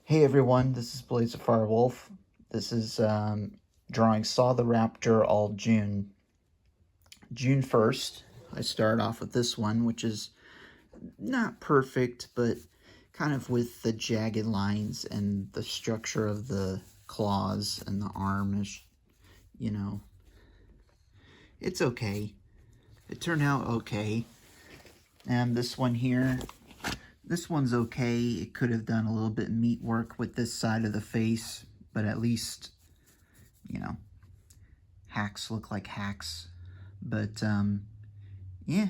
Hey everyone, this is Blaze of Firewolf. This is drawing Saw the Raptor all June. June 1st, I started off with this one, which is not perfect, but kind of with the jagged lines and the structure of the claws and the arm is, you know, it's okay. It turned out okay. And this one here, this one's okay. It could have done a little bit meat work with this side of the face, but at least, you know, hacks look like hacks. But yeah,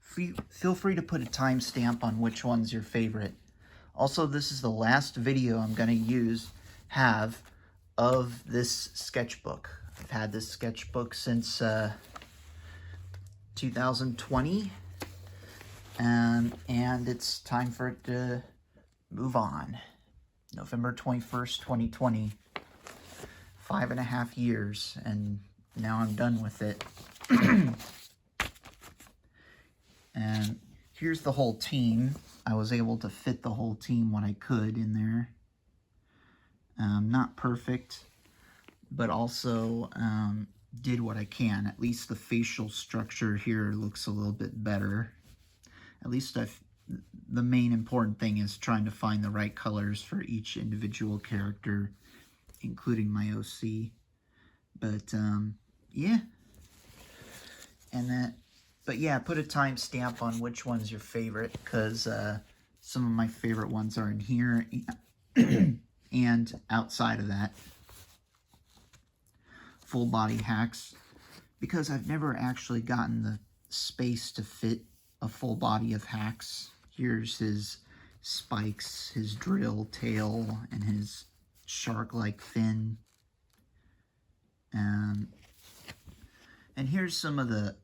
feel free to put a timestamp on which one's your favorite. Also, this is the last video I'm going to have of this sketchbook. I've had this sketchbook since 2020, and it's time for it to move on. November 21st, 2020. 5.5 years, and now I'm done with it. And here's the whole team. I was able to fit the whole team when I could in there. Not perfect, but also did what I can. At least the facial structure here looks a little bit better. At least the main important thing is trying to find the right colors for each individual character, including my OC. But yeah, but yeah, put a timestamp on which one's your favorite, because some of my favorite ones are in here and outside of that. Full body hacks, because I've never actually gotten the space to fit a full body of hacks. Here's his spikes, his drill tail, and his shark-like fin. And here's some of the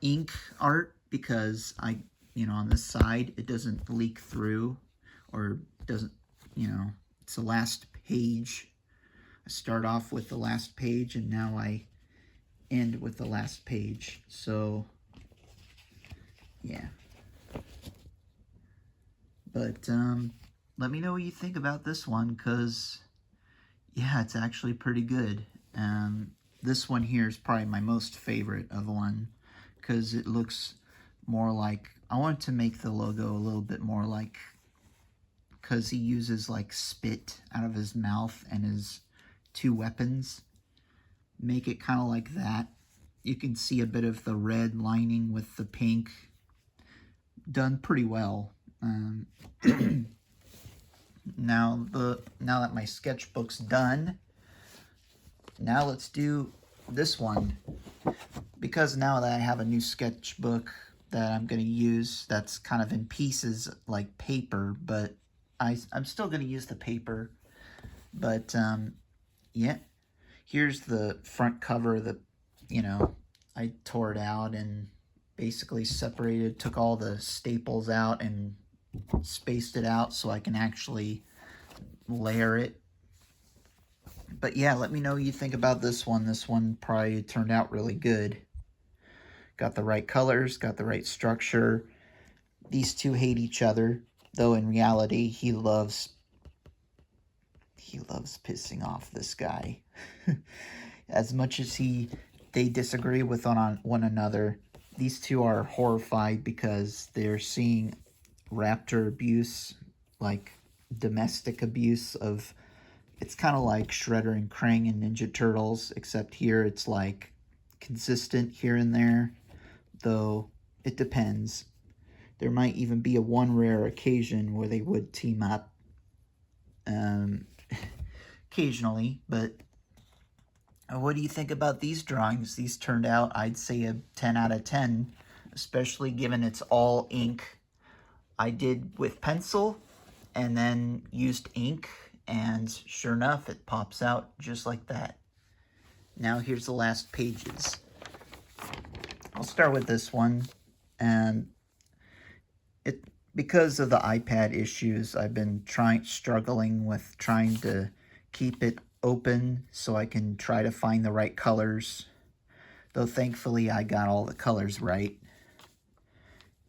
ink art, because on this side, it doesn't leak through, or doesn't, it's the last page. I start off with the last page, and now I end with the last page. So, yeah. But, let me know what you think about this one, because, yeah, it's actually pretty good. This one here is probably my most favorite of one, because it looks more like, I want to make the logo a little bit more like, because he uses like spit out of his mouth and his two weapons. Make it kind of like that. You can see a bit of the red lining with the pink. Done pretty well. Now that my sketchbook's done, now let's do this one, because now that I have a new sketchbook that I'm going to use that's kind of in pieces like paper, but I'm still going to use the paper. But yeah, here's the front cover that, I tore it out and basically separated, took all the staples out and spaced it out so I can actually layer it. But yeah, let me know what you think about this one. This one probably turned out really good. Got the right colors, got the right structure. These two hate each other, though in reality, he loves pissing off this guy. As much as they disagree with one another, these two are horrified because they're seeing Raptor abuse, like domestic abuse of. It's kind of like Shredder and Krang and Ninja Turtles, except here it's like consistent here and there, though it depends. There might even be one rare occasion where they would team up, occasionally. But what do you think about these drawings? These turned out, I'd say, a 10 out of 10, especially given it's all ink. I did with pencil and then used ink, and sure enough, it pops out just like that. Now here's the last pages. I'll start with this one. And because of the iPad issues, I've been struggling with trying to keep it open so I can try to find the right colors. Though thankfully I got all the colors right.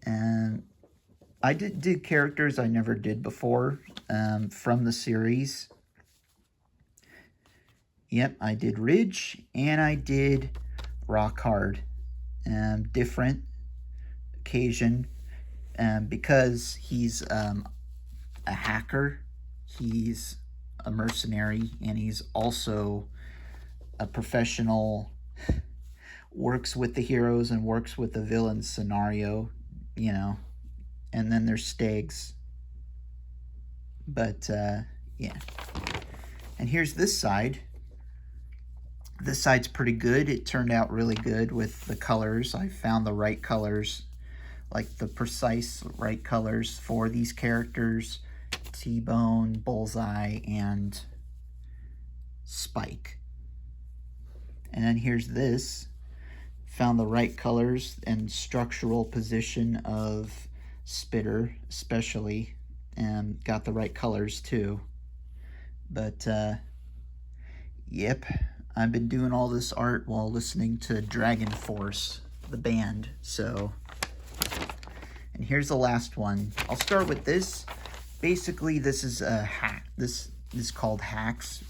And I did characters I never did before from the series. Yep, I did Ridge and I did Rock Hard. Different occasion because he's a hacker, he's a mercenary, and he's also a professional, works with the heroes and works with the villain scenario, you know. And then there's Stegs. But, yeah. And here's this side. This side's pretty good. It turned out really good with the colors. I found the right colors, like the precise right colors for these characters. T-Bone, Bullseye, and Spike. And then here's this. Found the right colors and structural position of Spitter, especially, and got the right colors too. But, yep, I've been doing all this art while listening to Dragon Force, the band, so. And here's the last one. I'll start with this. Basically, this is a hack. This is called Hacks,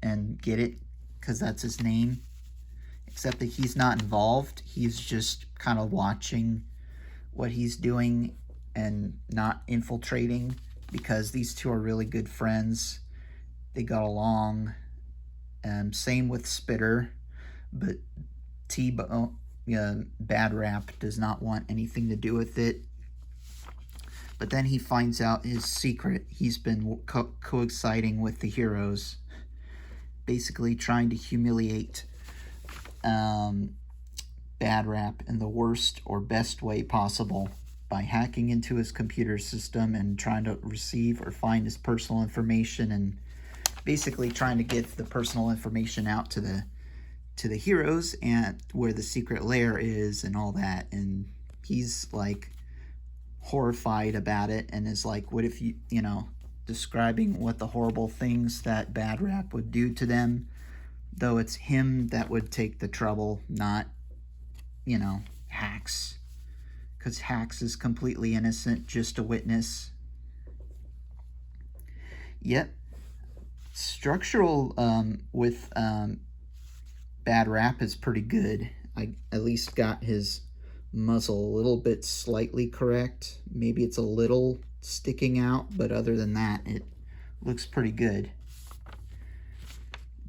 and get it, because that's his name. Except that he's not involved. He's just kind of watching what he's doing and not infiltrating, because these two are really good friends. They got along. Same with Spitter, but Bad Rap does not want anything to do with it. But then he finds out his secret. He's been coexisting with the heroes, basically trying to humiliate Bad Rap in the worst or best way possible by hacking into his computer system and trying to receive or find his personal information, and basically trying to get the personal information out to the heroes and where the secret lair is and all that. And he's like horrified about it and is like, what if you know, describing what the horrible things that Bad Rap would do to them, though it's him that would take the trouble, not, you know, Hacks, because Hacks is completely innocent, just a witness. Yep. Structural with Bad Rap is pretty good. I at least got his muzzle a little bit slightly correct. Maybe it's a little sticking out, but other than that, it looks pretty good.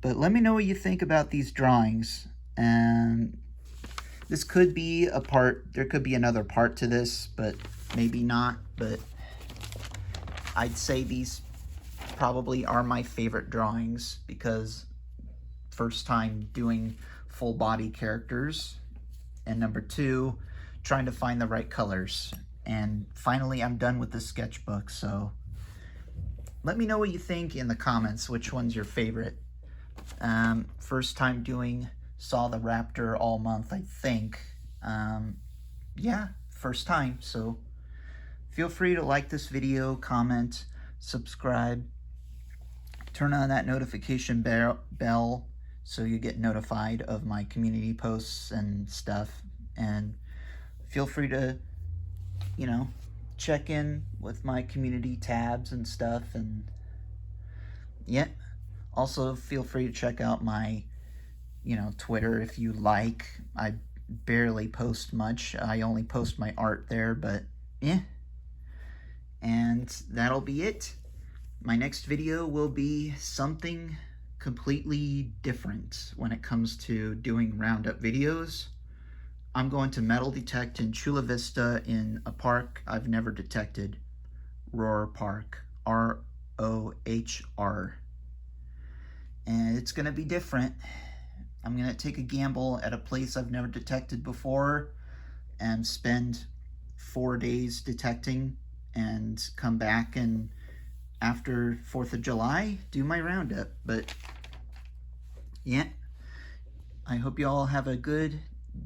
But let me know what you think about these drawings. And this could be a part, there could be another part to this, but maybe not. But I'd say these probably are my favorite drawings, because first time doing full body characters, and number two, trying to find the right colors. And finally, I'm done with the sketchbook. So let me know what you think in the comments, which one's your favorite. First time doing Saw the Raptor all month, I think. Yeah, first time. So feel free to like this video, comment, subscribe, turn on that notification bell so you get notified of my community posts and stuff. And feel free to, you know, check in with my community tabs and stuff. And yeah, also feel free to check out my, you know, Twitter if you like. I barely post much. I only post my art there, but yeah. And that'll be it. My next video will be something completely different when it comes to doing roundup videos. I'm going to metal detect in Chula Vista in a park I've never detected. Rohr Park. R-O-H-R. And it's going to be different. I'm going to take a gamble at a place I've never detected before and spend 4 days detecting and come back and after 4th of July, do my roundup. But yeah, I hope you all have a good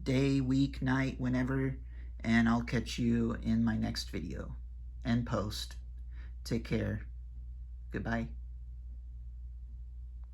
day, week, night, whenever, and I'll catch you in my next video and post. Take care. Goodbye.